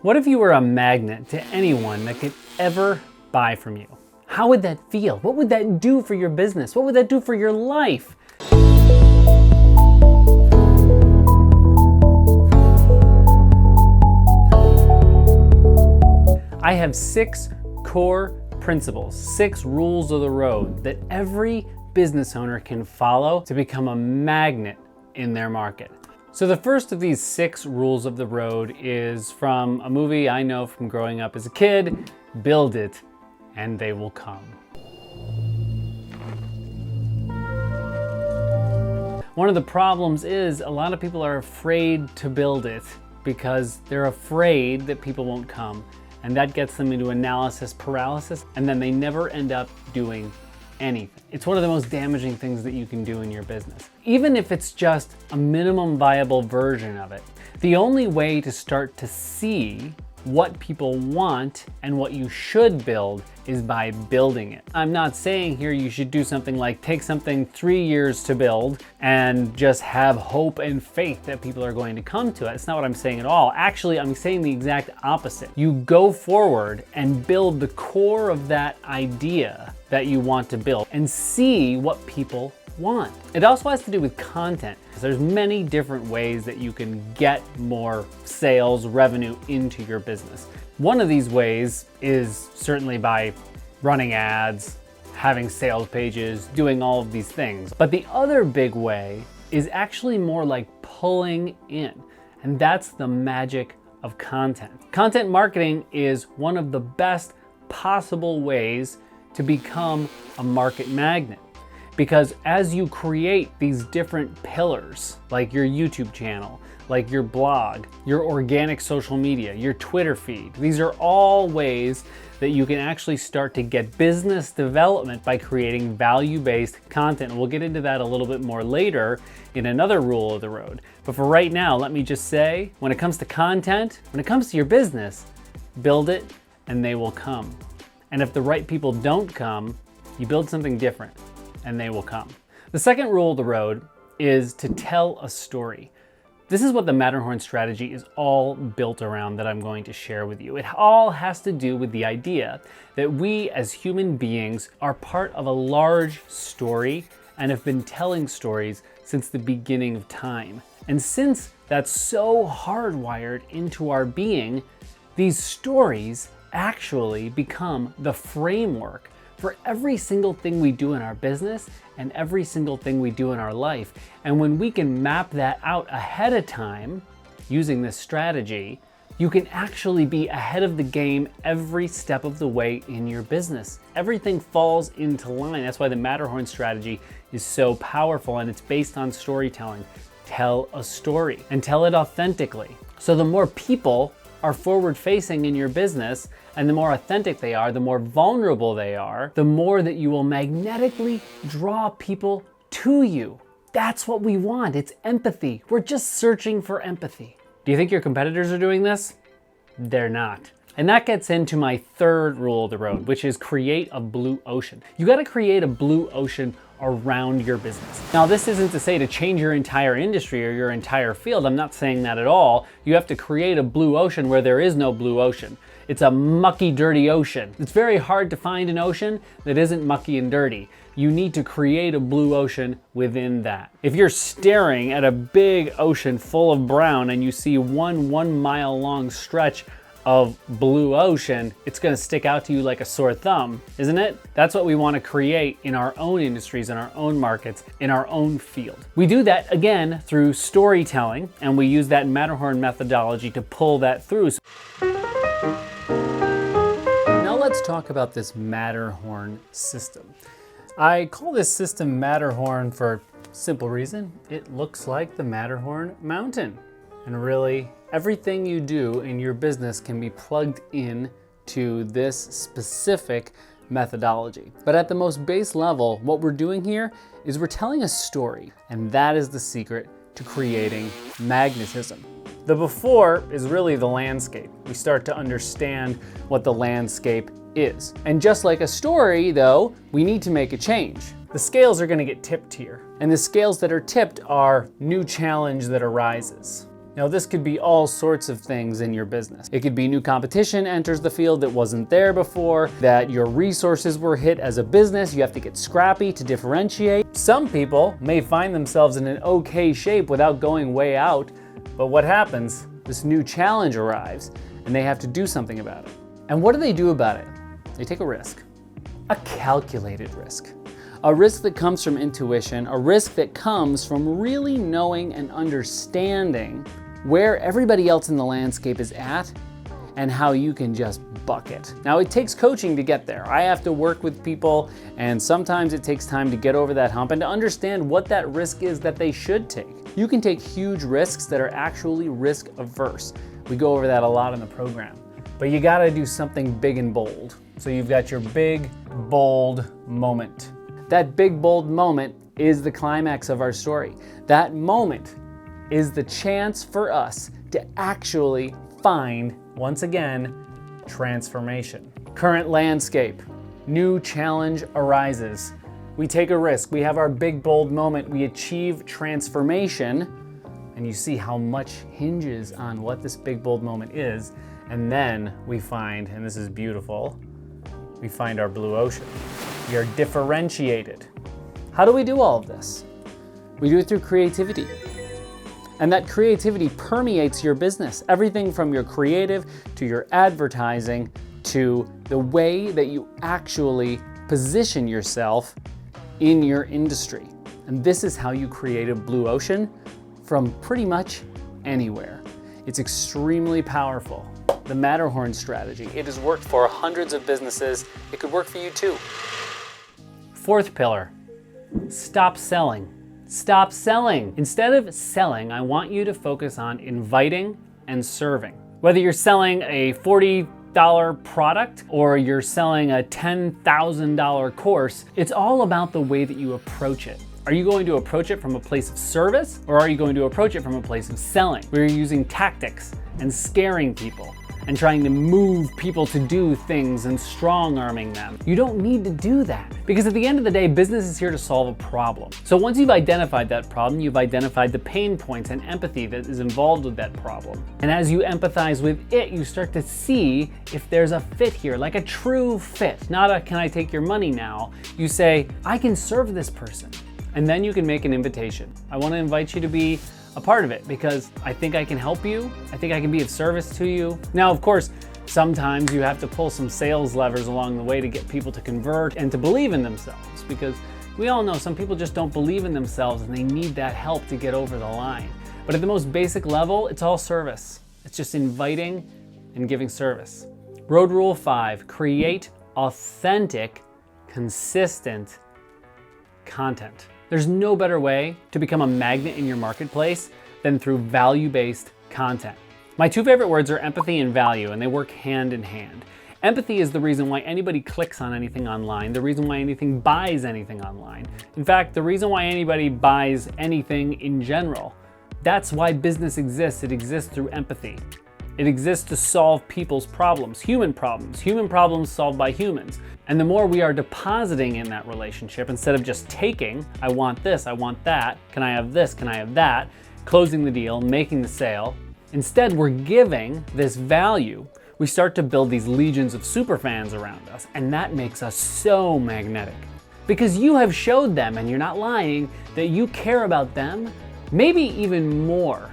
What if you were a magnet to anyone that could ever buy from you? How would that feel? What would that do for your business? What would that do for your life? I have 6 core principles, 6 rules of the road that every business owner can follow to become a magnet in their market. So the first of these 6 rules of the road is from a movie I know from growing up as a kid: build it and they will come. One of the problems is a lot of people are afraid to build it because they're afraid that people won't come. And that gets them into analysis paralysis, and then they never end up doing anything. It's one of the most damaging things that you can do in your business. Even if it's just a minimum viable version of it, the only way to start to see what people want and what you should build is by building it. I'm not saying here you should do something like take something 3 years to build and just have hope and faith that people are going to come to it. It's not what I'm saying at all. Actually, I'm saying the exact opposite. You go forward and build the core of that idea that you want to build and see what people want. It also has to do with content. There's many different ways that you can get more sales, revenue into your business. One of these ways is certainly by running ads, having sales pages, doing all of these things. But the other big way is actually more like pulling in, and that's the magic of content. Content marketing is one of the best possible ways to become a market magnet. Because as you create these different pillars, like your YouTube channel, like your blog, your organic social media, your Twitter feed, these are all ways that you can actually start to get business development by creating value-based content. We'll get into that a little bit more later in another rule of the road. But for right now, let me just say, when it comes to content, when it comes to your business, build it and they will come. And if the right people don't come, you build something different and they will come. The second rule of the road is to tell a story. This is what the Matterhorn strategy is all built around that I'm going to share with you. It all has to do with the idea that we as human beings are part of a large story and have been telling stories since the beginning of time. And since that's so hardwired into our being, these stories actually become the framework for every single thing we do in our business and every single thing we do in our life. And when we can map that out ahead of time using this strategy, you can actually be ahead of the game every step of the way in your business. Everything falls into line. That's why the Matterhorn strategy is so powerful, and it's based on storytelling. Tell a story and tell it authentically. So the more people are forward facing in your business, and the more authentic they are, the more vulnerable they are, the more that you will magnetically draw people to you. That's what we want. It's empathy. We're just searching for empathy. Do you think your competitors are doing this? They're not. And that gets into my third rule of the road, which is create a blue ocean. You got to create a blue ocean around your business. Now, this isn't to say to change your entire industry or your entire field. I'm not saying that at all. You have to create a blue ocean where there is no blue ocean. It's a mucky, dirty ocean. It's very hard to find an ocean that isn't mucky and dirty. You need to create a blue ocean within that. If you're staring at a big ocean full of brown and you see one 1 mile long stretch of blue ocean, it's going to stick out to you like a sore thumb, isn't it? That's what we want to create in our own industries, in our own markets, in our own field. We do that again through storytelling, and we use that Matterhorn methodology to pull that through. Now let's talk about this Matterhorn system. I call this system Matterhorn for a simple reason. It looks like the Matterhorn mountain. And really, everything you do in your business can be plugged in to this specific methodology. But at the most base level, what we're doing here is we're telling a story, and that is the secret to creating magnetism. The before is really the landscape. We start to understand what the landscape is. And just like a story, though, we need to make a change. The scales are going to get tipped here. And the scales that are tipped are new challenge that arises. Now, this could be all sorts of things in your business. It could be new competition enters the field that wasn't there before, that your resources were hit as a business, you have to get scrappy to differentiate. Some people may find themselves in an okay shape without going way out, but what happens? This new challenge arrives and they have to do something about it. And what do they do about it? They take a risk, a calculated risk. A risk that comes from intuition, a risk that comes from really knowing and understanding where everybody else in the landscape is at and how you can just buck it. Now, it takes coaching to get there. I have to work with people, and sometimes it takes time to get over that hump and to understand what that risk is that they should take. You can take huge risks that are actually risk averse. We go over that a lot in the program. But you gotta do something big and bold. So you've got your big, bold moment. That big, bold moment is the climax of our story. That moment is the chance for us to actually find, once again, transformation. Current landscape, new challenge arises. We take a risk, we have our big, bold moment, we achieve transformation, and you see how much hinges on what this big, bold moment is, and then we find, and this is beautiful, we find our blue ocean. We are differentiated. How do we do all of this? We do it through creativity. And that creativity permeates your business. Everything from your creative to your advertising to the way that you actually position yourself in your industry. And this is how you create a blue ocean from pretty much anywhere. It's extremely powerful. The Matterhorn strategy. It has worked for hundreds of businesses. It could work for you too. Fourth pillar, stop selling. Stop selling. Instead of selling, I want you to focus on inviting and serving. Whether you're selling a $40 product or you're selling a $10,000 course, it's all about the way that you approach it. Are you going to approach it from a place of service, or are you going to approach it from a place of selling, where you're using tactics and scaring people and trying to move people to do things and strong-arming them? You don't need to do that, because at the end of the day, business is here to solve a problem. So once you've identified that problem, you've identified the pain points and empathy that is involved with that problem. And as you empathize with it, you start to see if there's a fit here, like a true fit, not a can I take your money now? You say, I can serve this person. And then you can make an invitation. I want to invite you to be a part of it because I think I can help you. I think I can be of service to you. Now, of course, sometimes you have to pull some sales levers along the way to get people to convert and to believe in themselves, because we all know some people just don't believe in themselves and they need that help to get over the line. But at the most basic level, it's all service. It's just inviting and giving service. Road rule 5, create authentic, consistent content. There's no better way to become a magnet in your marketplace than through value-based content. My two favorite words are empathy and value, and they work hand in hand. Empathy is the reason why anybody clicks on anything online, the reason why anything buys anything online. In fact, the reason why anybody buys anything in general. That's why business exists. It exists through empathy. It exists to solve people's problems, human problems solved by humans. And the more we are depositing in that relationship, instead of just taking, I want this, I want that, can I have this, can I have that, closing the deal, making the sale, instead we're giving this value, we start to build these legions of superfans around us, and that makes us so magnetic. Because you have showed them, and you're not lying, that you care about them, maybe even more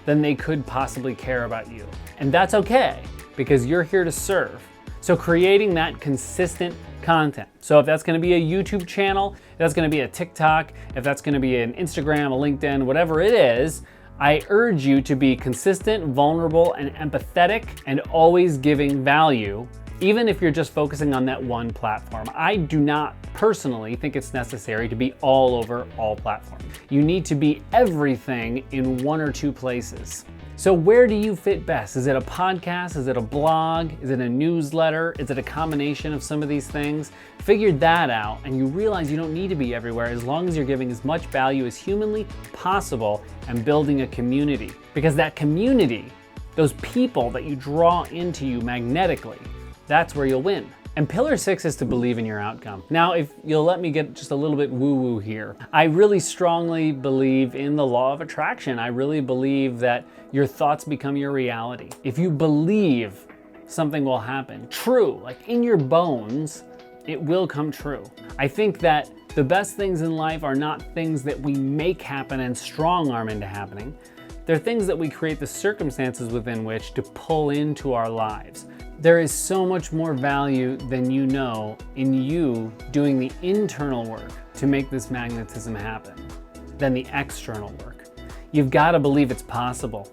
than they could possibly care about you. And that's okay, because you're here to serve. So creating that consistent content. So if that's gonna be a YouTube channel, if that's gonna be a TikTok, if that's gonna be an Instagram, a LinkedIn, whatever it is, I urge you to be consistent, vulnerable, and empathetic, and always giving value, even if you're just focusing on that one platform. I do not personally think it's necessary to be all over all platforms. You need to be everything in one or two places. So where do you fit best? Is it a podcast? Is it a blog? Is it a newsletter? Is it a combination of some of these things? Figure that out, and you realize you don't need to be everywhere as long as you're giving as much value as humanly possible and building a community. Because that community, those people that you draw into you magnetically, that's where you'll win. And pillar 6 is to believe in your outcome. Now, if you'll let me get just a little bit woo-woo here, I really strongly believe in the law of attraction. I really believe that your thoughts become your reality. If you believe something will happen, true, like in your bones, it will come true. I think that the best things in life are not things that we make happen and strong arm into happening. They're things that we create the circumstances within which to pull into our lives. There is so much more value than you know in you doing the internal work to make this magnetism happen than the external work. You've got to believe it's possible.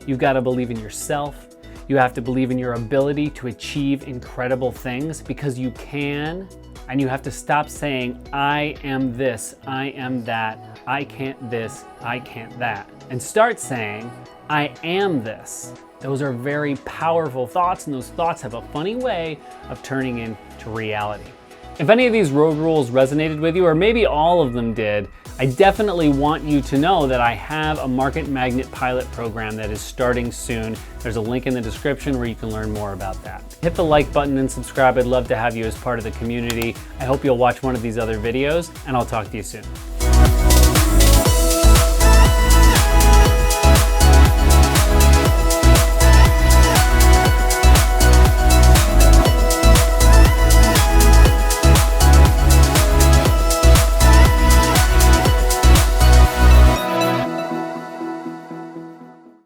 You've got to believe in yourself. You have to believe in your ability to achieve incredible things, because you can, and you have to stop saying, I am this, I am that, I can't this, I can't that, and start saying, I am this. Those are very powerful thoughts, and those thoughts have a funny way of turning into reality. If any of these road rules resonated with you, or maybe all of them did, I definitely want you to know that I have a Market Magnet pilot program that is starting soon. There's a link in the description where you can learn more about that. Hit the like button and subscribe. I'd love to have you as part of the community. I hope you'll watch one of these other videos, and I'll talk to you soon.